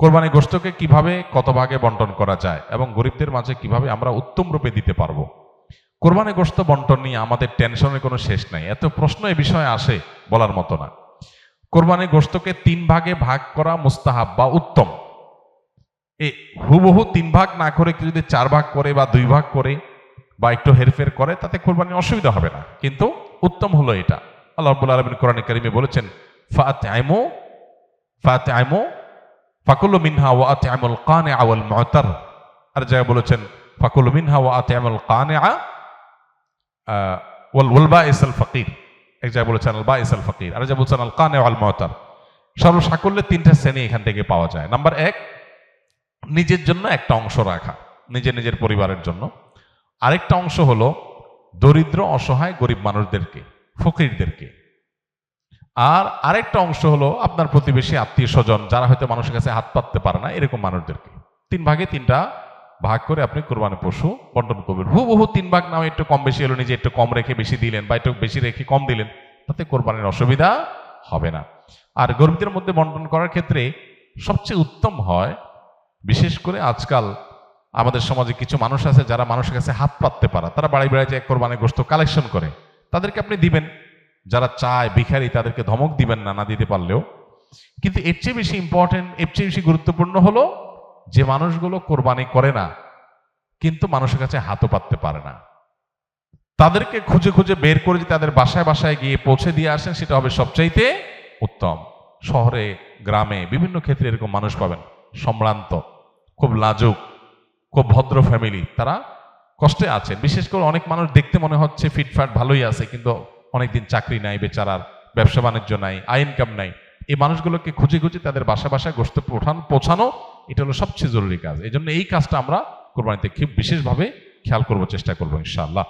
কোরবানি গোশতকে কিভাবে কত ভাগে বন্টন করা যায় এবং গরিবদের মাঝে কিভাবে আমরা উত্তম রূপে দিতে পারবো। কোরবানি গোশত বন্টন নিয়ে আমাদের টেনশনের কোনো শেষ নাই, এত প্রশ্ন এ বিষয়ে আসে বলার মতো না। কোরবানি গোশতকে 3 ভাগে ভাগ করা মুস্তাহাব বা উত্তম। এই হুবহু 3 ভাগ না করে কেউ যদি 4 ভাগ করে বা 2 ভাগ করে বা একটু হেরফের করে তাতে কোরবানির অসুবিধা হবে না, কিন্তু উত্তম হলো এটা। আল্লাহ রাব্বুল আলামিন কোরআনে কারিমে বলেছেন ফাআতিমু ফাকুলু মিনহা ওয়া আতিমুল কানিআ ওয়াল মু'তার। আর জায়গায় বলেছেন ফাকুলু মিনহা ওয়া আতিমুল কানিআ ওয়াল বাইসাল ফাকির। এক জায়গায় বলেছেন আল বাইসাল ফাকির, আর জায়গায় বলেছেন আল কানিআ ওয়াল মু'তার। সর্বসাকল্যে 3টা শ্রেণী এখান থেকে পাওয়া যায়। নাম্বার 1, নিজের জন্য একটা অংশ রাখা, নিজের পরিবারের জন্য। আরেকটা অংশ হলো দরিদ্র অসহায় গরিব মানুষদেরকে, ফকিরদেরকে। আর আরেকটা অংশ হলো আপনার প্রতিবেশী আত্মীয় স্বজন যারা হয়তো মানুষের কাছে হাত পাততে পারে না, এরকম মানুষদেরকে। 3 ভাগে 3টা ভাগ করে আপনি কোরবানি পশু বন্টন করবেন। হুবহু 3 ভাগ নাও, একটু কম বেশি হলো, নিজে একটু কম রেখে বেশি দিলেন বা একটু বেশি রেখে কম দিলেন, তাতে কোরবানির অসুবিধা হবে না। আর গরিবদের মধ্যে বন্টন করার ক্ষেত্রে সবচেয়ে উত্তম হয়, বিশেষ করে আজকাল আমাদের সমাজে কিছু মানুষ আছে যারা মানুষের কাছে হাত পাততে পারে, তারা বাড়ি বাড়ি যে কোরবানি গোশত কালেকশন করে, তাদেরকে আপনি দিবেন। যারা চায় ভিখারি তাদেরকে ধমক দিবেন না, না দিতে পারলেও। কিন্তু এর চেয়ে বেশি ইম্পর্টেন্ট, এর চেয়ে বেশি গুরুত্বপূর্ণ হলো যে মানুষগুলো কোরবানি করে না কিন্তু মানুষের কাছে হাতও পাততে পারে না, তাদেরকে খুঁজে খুঁজে বের করে যে তাদের বাসায় বাসায় গিয়ে পৌঁছে দিয়ে আসেন, সেটা হবে সবচাইতে উত্তম। শহরে গ্রামে বিভিন্ন ক্ষেত্রে এরকম মানুষ পাবেন, সম্ভ্রান্ত, খুব লাজুক, খুব ভদ্র ফ্যামিলি, তারা কষ্টে আছেন। বিশেষ করে অনেক মানুষ দেখতে মনে হচ্ছে ফিটফাট ভালোই আছে, কিন্তু অনেকদিন চাকরি নাই, বেচারার ব্যবসা বাণিজ্য নাই, আয় ইনকাম নাই। এই মানুষগুলোকে খুঁজে খুঁজে তাদের বাসা বাসায় গোশত পৌঁছানো, এটা হলো সবচেয়ে জরুরি কাজ। এই জন্য এই কাজটা আমরা কোরবানিতে খুব বিশেষভাবে খেয়াল করবো, চেষ্টা করবো ইনশাআল্লাহ।